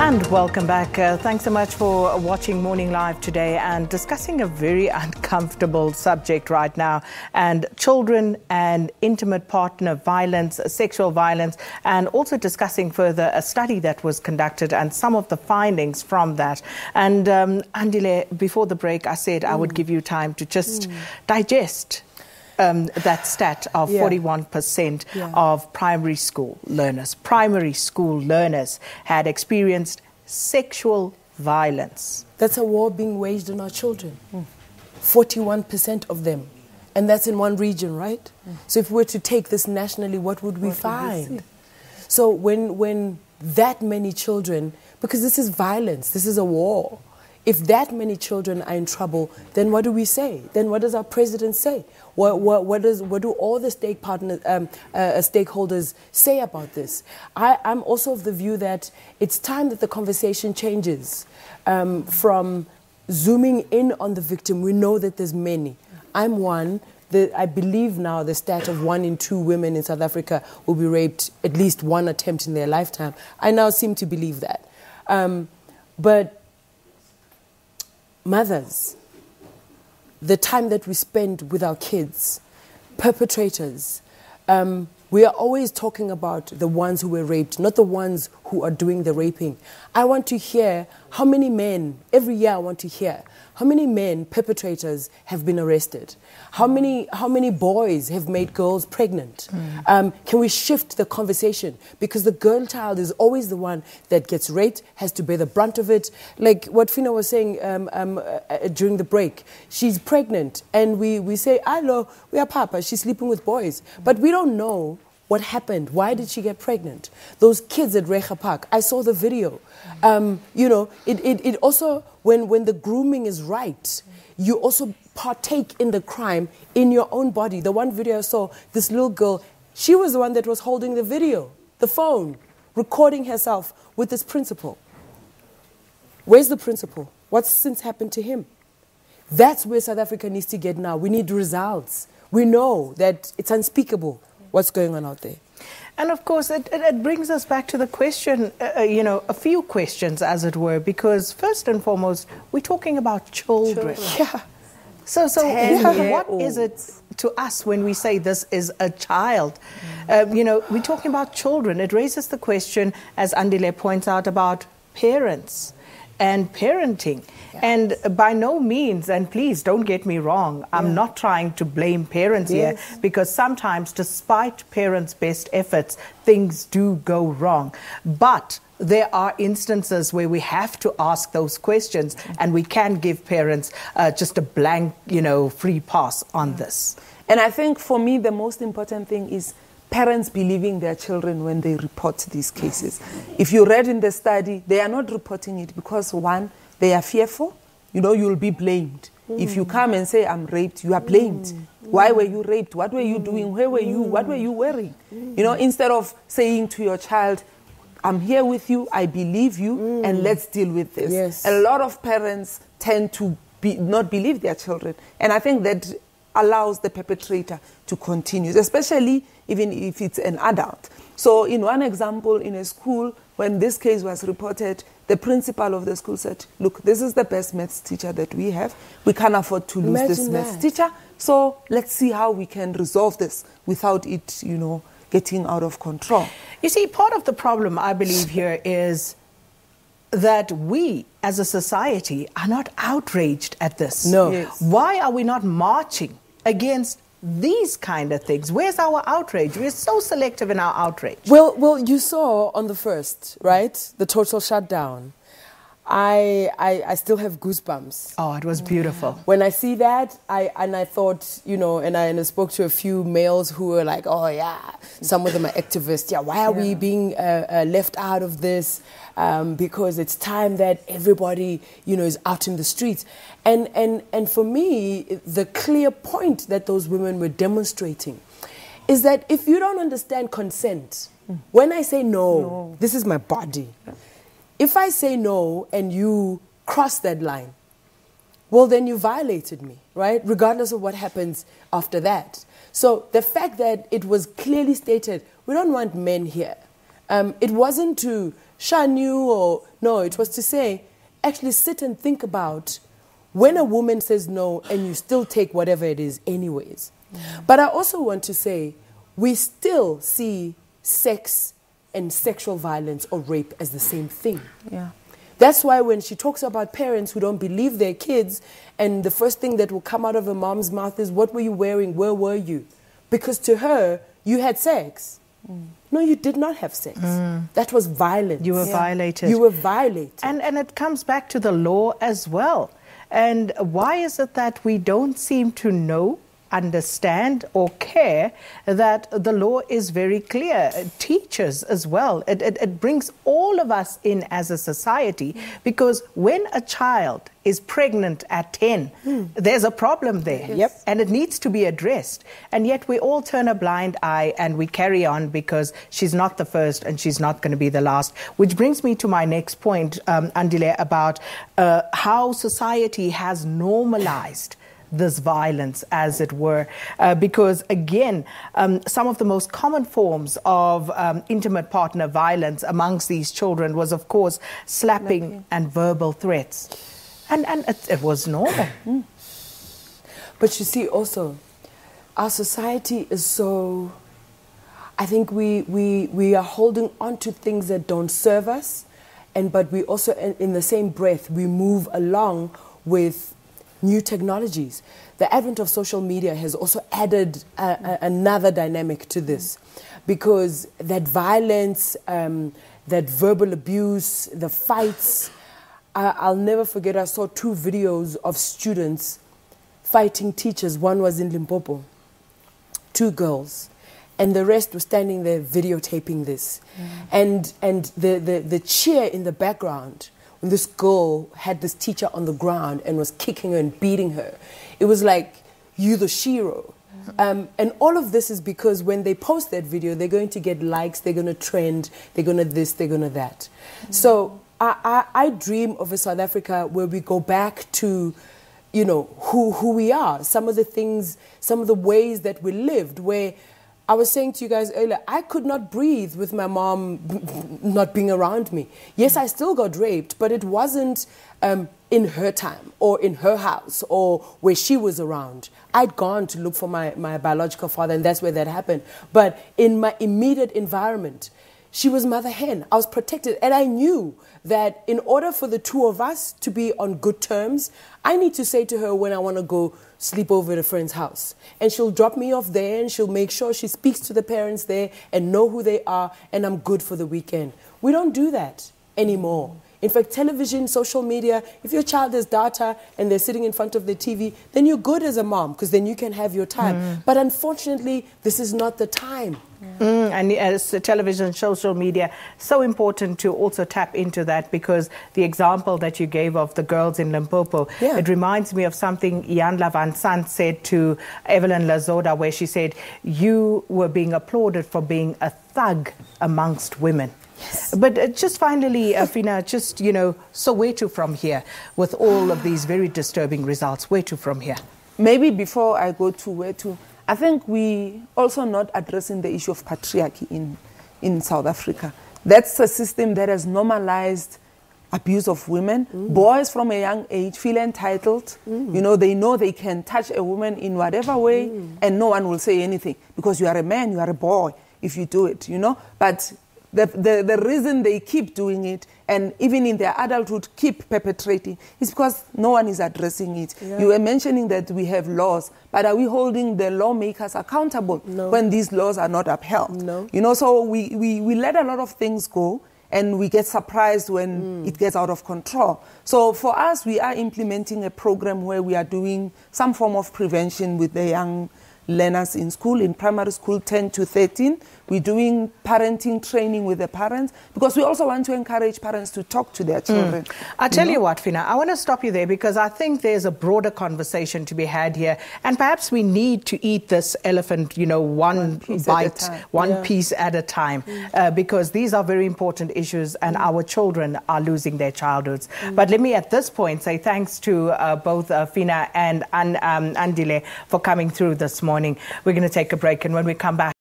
And welcome back. Thanks so much for watching Morning Live today and discussing a very uncomfortable subject right now, and children and intimate partner violence, sexual violence, and also discussing further a study that was conducted and some of the findings from that. And Andile, before the break, I said I would give you time to just digest that stat of 41% of primary school learners had experienced sexual violence. That's a war being waged on our children. 41% of them. And that's in one region, right? So if we were to take this nationally, what would we find? So when that many children, because this is violence, this is a war. If that many children are in trouble, then what do we say? Then what does our president say? What do all the stakeholders say about this? I'm also of the view that it's time that the conversation changes from zooming in on the victim. We know that there's many. I'm one. I believe now the stat of 1 in 2 women in South Africa will be raped at least one attempt in their lifetime. I now seem to believe that. But mothers, the time that we spend with our kids, perpetrators, we are always talking about the ones who were raped, not the ones who are doing the raping. I want to hear how many men, every year I want to hear, how many men, perpetrators, have been arrested? How many boys have made girls pregnant? Can we shift the conversation? Because the girl child is always the one that gets raped, has to bear the brunt of it. Like what Fina was saying during the break. She's pregnant and we say, hello, we are Papa, she's sleeping with boys. But we don't know what happened. Why did she get pregnant? Those kids at Recha Park, I saw the video. You know, it also, when the grooming is right, you also partake in the crime in your own body. The one video I saw, this little girl, she was the one that was holding the video, the phone, recording herself with this principal. Where's the principal? What's since happened to him? That's where South Africa needs to get now. We need results. We know that it's unspeakable what's going on out there. And of course, it brings us back to the question, you know, a few questions, as it were, because first and foremost, we're talking about children. Yeah. So what is it to us when we say this is a child? You know, we're talking about children. It raises the question, as Andile points out, about parents and parenting. Yes. And by no means, and please don't get me wrong, I'm not trying to blame parents here, because sometimes, despite parents' best efforts, things do go wrong. But there are instances where we have to ask those questions, and we can give parents just a blank, you know, free pass on this. And I think for me, the most important thing is parents believing their children when they report these cases. If you read in the study, they are not reporting it because, one, they are fearful. You know, you'll be blamed. If you come and say, I'm raped, you are blamed. Why were you raped? What were you doing? Where were you? What were you wearing? You know, instead of saying to your child, I'm here with you, I believe you, and let's deal with this. Yes. A lot of parents tend to not believe their children. And I think that allows the perpetrator to continue, especially even if it's an adult. So in one example, in a school, when this case was reported, the principal of the school said, look, this is the best maths teacher that we have. We can't afford to lose this maths teacher. So let's see how we can resolve this without it, you know, getting out of control. You see, part of the problem, I believe, here is that we, as a society, are not outraged at this. No. Yes. Why are we not marching against these kind of things? Where's our outrage? We're so selective in our outrage. Well, you saw on the first, right, the total shutdown. I still have goosebumps. Oh, it was beautiful. When I see that, I thought, you know, and I spoke to a few males who were like, oh yeah, some of them are activists. Yeah, why are we being left out of this? Because it's time that everybody, you know, is out in the streets. And for me, the clear point that those women were demonstrating is that if you don't understand consent, when I say no, this is my body. If I say no and you cross that line, well, then you violated me, right? Regardless of what happens after that. So the fact that it was clearly stated, we don't want men here. It wasn't to shun you or No, it was to say, actually sit and think about when a woman says no and you still take whatever it is anyways. But I also want to say, we still see sex and sexual violence or rape as the same thing. Yeah. That's why when she talks about parents who don't believe their kids, and the first thing that will come out of a mom's mouth is, what were you wearing? Where were you? Because to her, you had sex. No, you did not have sex. That was violence. You were violated. You were violated. And it comes back to the law as well. And why is it that we don't seem to know, understand or care that the law is very clear? Teachers as well. It brings all of us in as a society, because when a child is pregnant at 10, there's a problem there. Yep. And it needs to be addressed. And yet we all turn a blind eye and we carry on because she's not the first and she's not going to be the last. Which brings me to my next point, Andile, about how society has normalized this violence, as it were, because again, some of the most common forms of intimate partner violence amongst these children was, of course, slapping and verbal threats. And it was normal. But you see also, our society is so, I think we are holding on to things that don't serve us, but we also, in the same breath, we move along with new technologies. The advent of social media has also added another dynamic to this, because that violence, that verbal abuse, the fights, I'll never forget, I saw 2 videos of students fighting teachers. One was in Limpopo, 2 girls, and the rest were standing there videotaping this. And the cheer in the background, when this girl had this teacher on the ground and was kicking her and beating her, it was like, you the shiro. And all of this is because when they post that video, they're going to get likes, they're going to trend, they're going to this, they're going to that. So I dream of a South Africa where we go back to, you know, who we are, some of the things, some of the ways that we lived, where I was saying to you guys earlier, I could not breathe with my mom not being around me. Yes, I still got raped, but it wasn't in her time or in her house or where she was around. I'd gone to look for my biological father, and that's where that happened. But in my immediate environment, she was mother hen. I was protected, and I knew that in order for the 2 of us to be on good terms, I need to say to her when I want to go sleep over at a friend's house. And she'll drop me off there, and she'll make sure she speaks to the parents there and know who they are, and I'm good for the weekend. We don't do that anymore. In fact, television, social media, if your child has data and they're sitting in front of the TV, then you're good as a mom, because then you can have your time. But unfortunately, this is not the time. And as television, social media, so important to also tap into that, because the example that you gave of the girls in Limpopo, it reminds me of something Ianla Van Sant said to Evelyn Lazoda, where she said, you were being applauded for being a thug amongst women. Yes. But just finally, Fina, just, you know, so where to from here with all of these very disturbing results? Where to from here? Maybe before I go to where to, I think we also not addressing the issue of patriarchy in South Africa. That's a system that has normalized abuse of women. Boys from a young age feel entitled. You know they can touch a woman in whatever way and no one will say anything, because you are a man, you are a boy if you do it, you know. But the reason they keep doing it, and even in their adulthood keep perpetrating, is because no one is addressing it. You were mentioning that we have laws, but are we holding the lawmakers accountable when these laws are not upheld? You know, so we let a lot of things go, and we get surprised when it gets out of control. So for us, we are implementing a program where we are doing some form of prevention with the young learners in school, in primary school, 10 to 13. We're doing parenting training with the parents, because we also want to encourage parents to talk to their children. I'll tell you what, Fina, I want to stop you there, because I think there's a broader conversation to be had here, and perhaps we need to eat this elephant, you know, one bite, one piece at a time, because these are very important issues, and our children are losing their childhoods. But let me at this point say thanks to both Fina and Andile for coming through this morning. We're going to take a break, and when we come back,